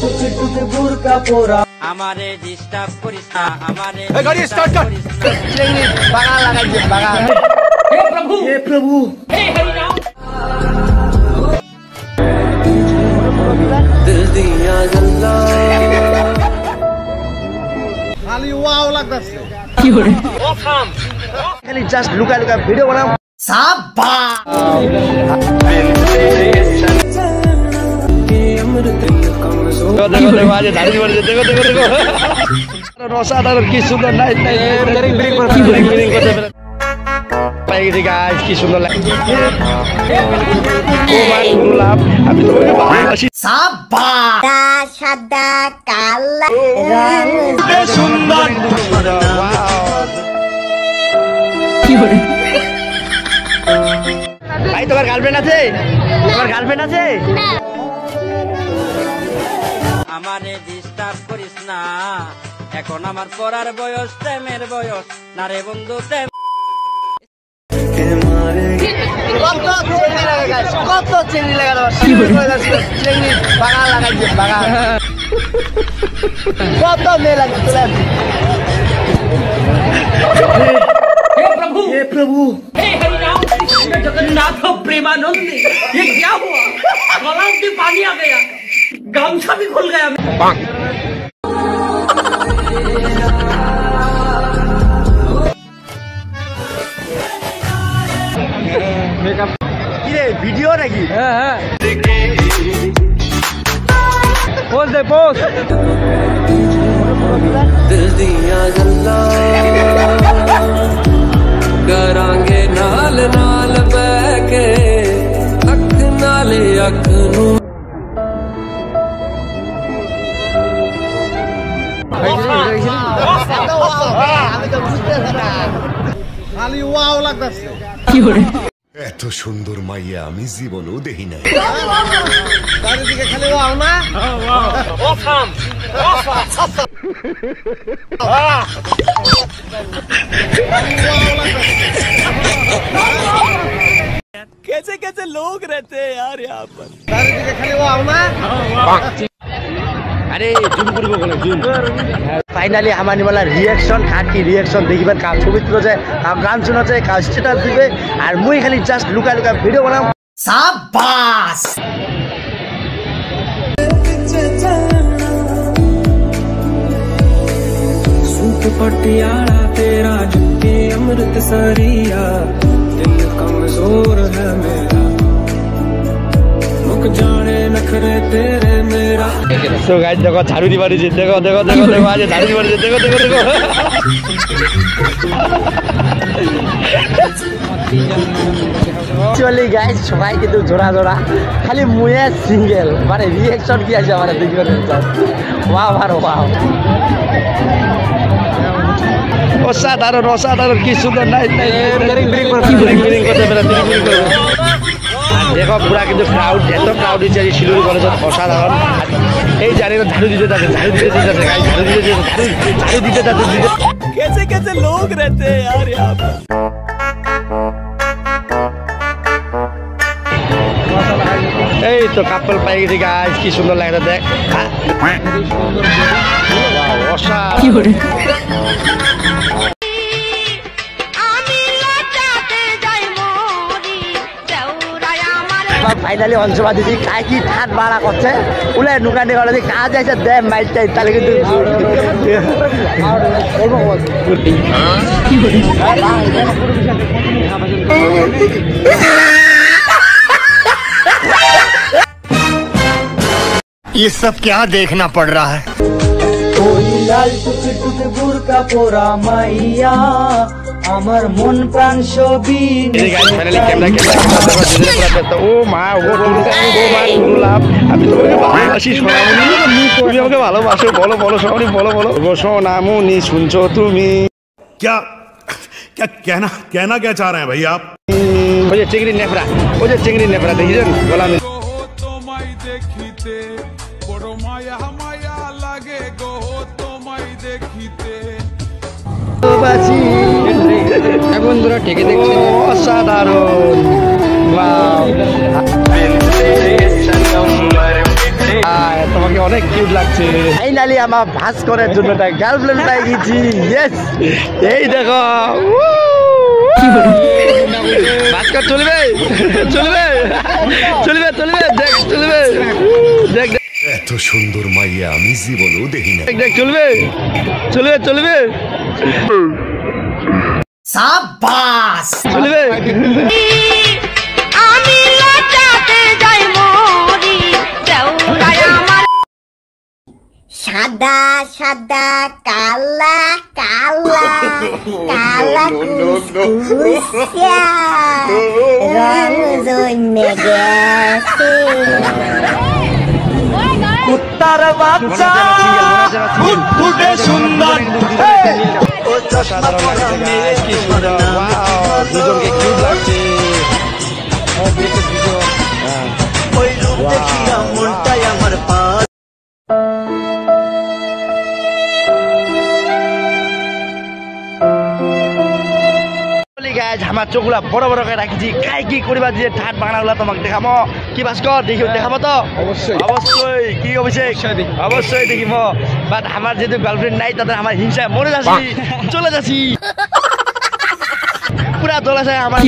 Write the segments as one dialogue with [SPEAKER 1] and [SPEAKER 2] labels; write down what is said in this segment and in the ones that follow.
[SPEAKER 1] Tucci burqa পোরা
[SPEAKER 2] আমারে disturb করিস না, আমারে
[SPEAKER 3] গাড়ি স্টার্ট কর।
[SPEAKER 4] বাগা লাগাইছে বাগা।
[SPEAKER 1] হে প্রভু হে প্রভু হে হরি রাম
[SPEAKER 3] दिल दिया गल्ला
[SPEAKER 4] খালি ওয়াও লাগতাছে কি করে খালি জাস্ট লুকা লুকা ভিডিও বানাও সাবা
[SPEAKER 3] দেখো দেখো আজ দাড়ি দিবছে দেখো দেখো দেখো অসাধারণ কি সুন্দর নাইস নাইস ব্রিং করতে পারে পাই গেছি গাইস কি সুন্দর লাগছে ও মাই লাভ আমি তোমাকে ভালোবাসি
[SPEAKER 4] সাবা
[SPEAKER 5] সাদা কালা
[SPEAKER 3] সুন্দর ওয়াও
[SPEAKER 4] কি করে ভাই তোমার গার্লফ্রেন্ড আছে
[SPEAKER 2] আমারে ডিস্টার্ব করিস না, এখন আমার পড়ার বয়স, প্রেমের বয়স না রে বন্ধু, প্রেম
[SPEAKER 4] কত চেনি লাগানো চেনি বাগা লাগাইছে বাগা কত মেয়ে লাগছে
[SPEAKER 1] हे प्रभु हे हरि राम कृष्ण जगन्नाथ प्रेमानंद ये क्या हुआ गला में पानी आ गया गामछा भी खुल गया
[SPEAKER 4] কি রে ভিডিও নাকি
[SPEAKER 3] হ্যাঁ পোজ দে পোজ दिल दिया गल्ला करांगे नाल नाल बैके अख नाले अख नू
[SPEAKER 4] খালি ওয়াও লাগতাছে
[SPEAKER 3] কি করে
[SPEAKER 6] এত সুন্দর মাইয়া আমি জীবনেও দেখি নাই।
[SPEAKER 4] চারিদিকে খালি ওয়াও না
[SPEAKER 3] कैसे कैसे लोग रहते हैं यार यहाँ पर
[SPEAKER 4] চারিদিকে খালি ওয়াও না
[SPEAKER 3] আরে জুম করবো বলে জুম
[SPEAKER 4] ফাইনালি আমার নিমালা রিয়াকশন খাকি রিয়াকশন দেখিবেন কাজ ছবি তুলে যায় কাজ গান শোনা যায় কাজ স্ট্যাটাস দিবে আর মুই খালি জাস্ট লুকা লুকা ভিডিও বানাম সাবাস
[SPEAKER 7] सूट पटियाला तेरा जुत्ती अमृत सरिया दिल कमजोर है मेरा मुक जाने नखरे तेरे मेरा
[SPEAKER 3] तो गाइस देखो झाड़ू दी बारी जी देखो देखो देखो देखो आज झाड़ू दी बारी जी देखो देखो देखो
[SPEAKER 4] एक्चुअली गाइस সবাই কিন্তু জোড়া জোড়া খালি মুয়ে সিঙ্গেল মানে রিয়াকশন কি আছে আমারে দেখবেন ওয়াও আর ওয়াও
[SPEAKER 3] অসাধারণ অসাধারণ কি সুন্দর নাইস নাইস ব্রিং করতে পারে দেখো পুরা কিন্তু ক্রাউড এত ক্রাউড হচ্ছে শিলিগুড়ি কলেজত অসাধারণ এই জানি ঝাড়ু দিতে যাচ্ছে ঝাড়ু দিতে যাচ্ছে कैसे कैसे लोग रहते हैं यार यहाँ पर এই তো কাপল পাই গেছি গাইস কি সুন্দর লাগে দেখ অসাধারণ
[SPEAKER 4] ফাইনালি অঞ্চবা দিদি কাই কি ঠাট বাড়া করছে উলে নুকানি করে দি কাজ আছে দে মাইটাই তাহলে কিন্তু
[SPEAKER 6] ये सब क्या देखना पड़ रहा है।
[SPEAKER 1] ওই লাল টুচি বুরকা পোরা মাইয়া আমার মন প্রাণ সবই
[SPEAKER 3] ফাইনালি ক্যামেরা ও মা ও লাভ আমি তোমাকে ভালোবাসি সোনামণি তুমি আমাকে ভালোবাসো বলো বলো সোনামণি বলো বলো সোনামণি শুনছো তুমি
[SPEAKER 6] क्या क्या कहना क्या चाह रहे हैं भाई आप।
[SPEAKER 3] ওই যে চিংড়ি নেফরা দেখেছেন বলা আমি
[SPEAKER 7] তোমায় দেখিতে বড় মায়া মায়া লাগে গো তোমায় দেখিতে
[SPEAKER 3] বন্ধুরা ঠিকই দেখছেন অসাধারণ তোমাকে অনেক কিউট লাগছে।
[SPEAKER 4] ফাইনালি আমার ভাস করার জন্য একটা গার্লফ্রেন্ড পাই গেছি। ইয়েস,
[SPEAKER 3] এই দেখো ভাস্কর চলবে চলবে চলবে চলবে দেখ চলবে দেখ
[SPEAKER 6] এত সুন্দর মাইয়া আমি জীবনেও দেখি না।
[SPEAKER 3] দেখ দেখ চলবে চলবে চলবে
[SPEAKER 4] সাবাস
[SPEAKER 3] চলবে।
[SPEAKER 5] আমি লটাতে যাই মরি দেউরায় আমার সাদা সাদা কালা কালা কালা কুসকুসিয়া রং জন্যে গেছে
[SPEAKER 4] কুত্তার বাচ্চা
[SPEAKER 3] ফুটফুটে সুন্দর কি সুন্দর, ওয়াও দুজনকে কিউট লাগছে।
[SPEAKER 4] ওই রূপ দেখিয়া মনটাই আমার পা আমার চোখগুলা বড় বড় করে রাখিছি। কাই কি করিবা যে ঠাট বাংলাগুলা তোমাকে দেখাবো কি ভাস্কর দেখি দেখাবো তো? অবশ্যই অবশ্যই। কি অভিষেক? অবশ্যই দেখিব। বাট আমার যেহেতু গার্লফ্রেন্ড নাই তাদের আমার হিংসায় মরে যাচ্ছি, চলে যাচ্ছি পুরা চলে যায় আমার।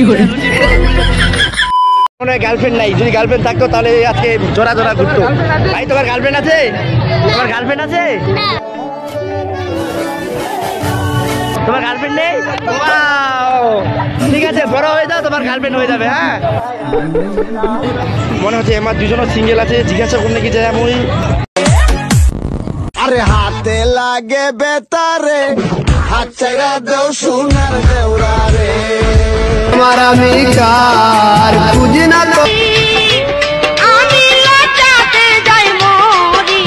[SPEAKER 4] গার্লফ্রেন্ড নাই, যদি গার্লফ্রেন্ড থাকতো তাহলে আজকে জোড়া জোড়া ঘুরতো। ভাই তোমার গার্লফ্রেন্ড আছে? তোমার গার্লফ্রেন্ড আছে? তোমার গার্লফ্রেন্ড নেই? ঠিক আছে, বড় হয়ে যাও, তোমার গার্লফ্রেন্ড হয়ে যাবে। হ্যাঁ, মনে হচ্ছে আমার দুজনও সিঙ্গেল আছে। জিজ্ঞাসা করলে কি যায় আমি? আরে হাতে লাগে বেতারে, হাত চাইরা দেও সোনার দেউরা রে। তোমার আমি কার বুঝি না তো।
[SPEAKER 5] আমি লটাতে যাই মরি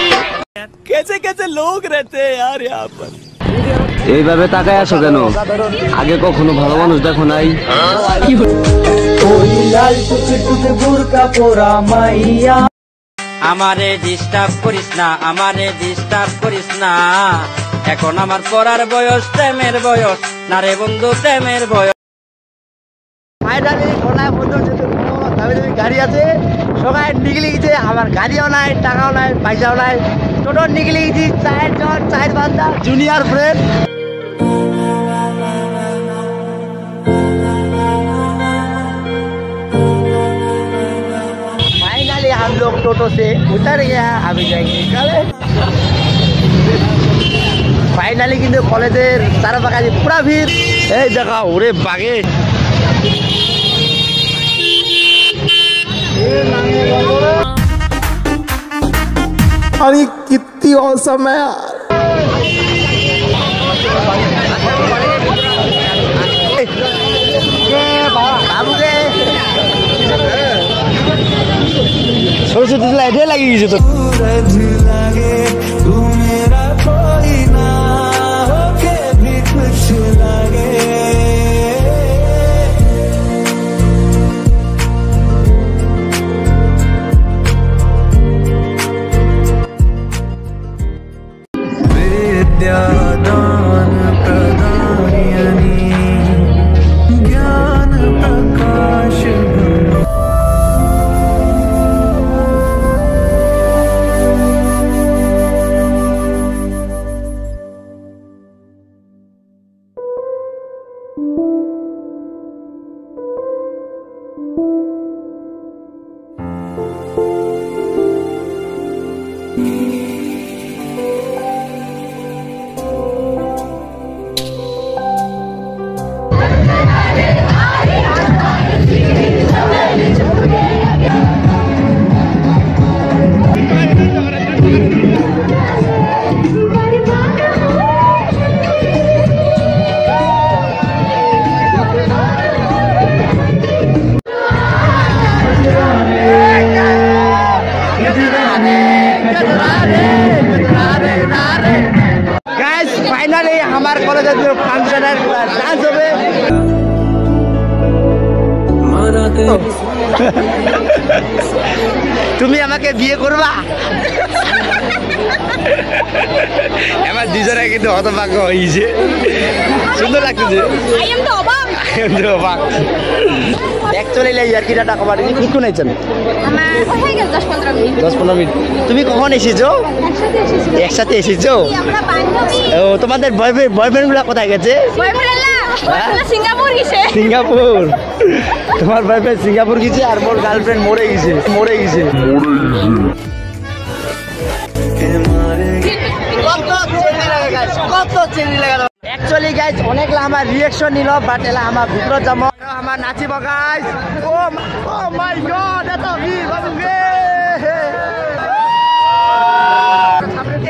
[SPEAKER 3] कैसे कैसे लोग रहते हैं यार यहाँ पर।
[SPEAKER 2] এইভাবে তাকায় আছো কেন? আগে কখনো ভালো মানুষ দেখো নাই? আমারে ডিস্টার্ব করিস না, আমারে ডিস্টার্ব করিস না, এখন আমার পড়ার বয়স, প্রেমের বয়স না রে বন্ধু, প্রেমের বয়স।
[SPEAKER 4] ফাইনালি খোলায় বন্ধু দামি দামি গাড়ি আছে, সবাই নিগলে গেছে। আমার গাড়িও নাই, টাকাও নাই, পয়সাও নাই, টোটো নিগলে গেছি। 4 জন 4 বান্দা জুনিयर फ्रेंड। फाइनली हम लोग टोटो से उतर गया, अभी जाएंगे कॉलेज। फाइनली কিন্তু কলেজের চারপাশে পুরা ভিড়।
[SPEAKER 3] এই দেখা ওরে বাগে
[SPEAKER 4] अरे कितनी औसम है यार।
[SPEAKER 3] সরস্বতী লাইটে লাগিয়ে গেছে তো।
[SPEAKER 4] फाइनली हमारे कॉलेज में फंक्शन है, डांस হবে। তুমি আমাকে বিয়ে করবা?
[SPEAKER 3] আমার দুজনে কিন্তু হতভাগ্য হয়েছে, সুন্দর লাগতেছে।
[SPEAKER 5] I am the অবাক।
[SPEAKER 4] অ্যাকচুয়ালি ইয়ার্কিটা টাকা পারি কোন আইছেন
[SPEAKER 5] আমার হয়ে গেল 10-15 মিনিট
[SPEAKER 4] 10-15 মিনিট তুমি কখন এসেছো একসাথে এসেছো
[SPEAKER 5] আমরা বান্ধবী
[SPEAKER 4] ও তোমাদের বয়ফ্রেন্ড গুলা কোথায় গেছে
[SPEAKER 5] বয়ফ্রেন্ড সিঙ্গাপুর গেছে
[SPEAKER 4] সিঙ্গাপুর তোমার বয়ফ্রেন্ড সিঙ্গাপুর গেছে আর মোর গার্লফ্রেন্ড মরে গেছে কত চেনি লাগা Actually guys অনেকলা আমার রিঅ্যাকশন নিল বাট এলা আমার ভিতর যাম আমার নাচিব গাইস ও মাই গড এত ভিড় বাবু গে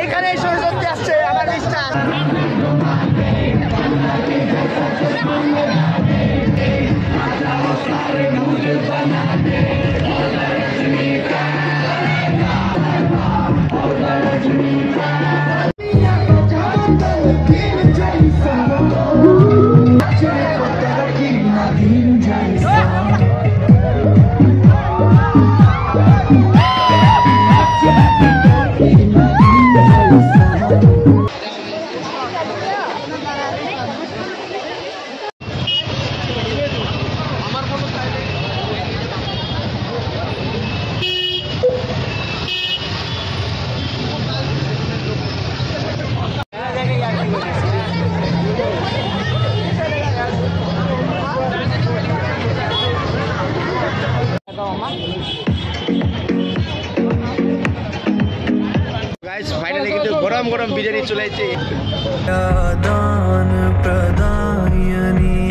[SPEAKER 4] এখানে সরস্বতী আসছে আমার বিশ্বাস गाइस फाइनली কিন্তু গরম গরম বিরিয়ানি চলে আইছে দান প্রদায়নি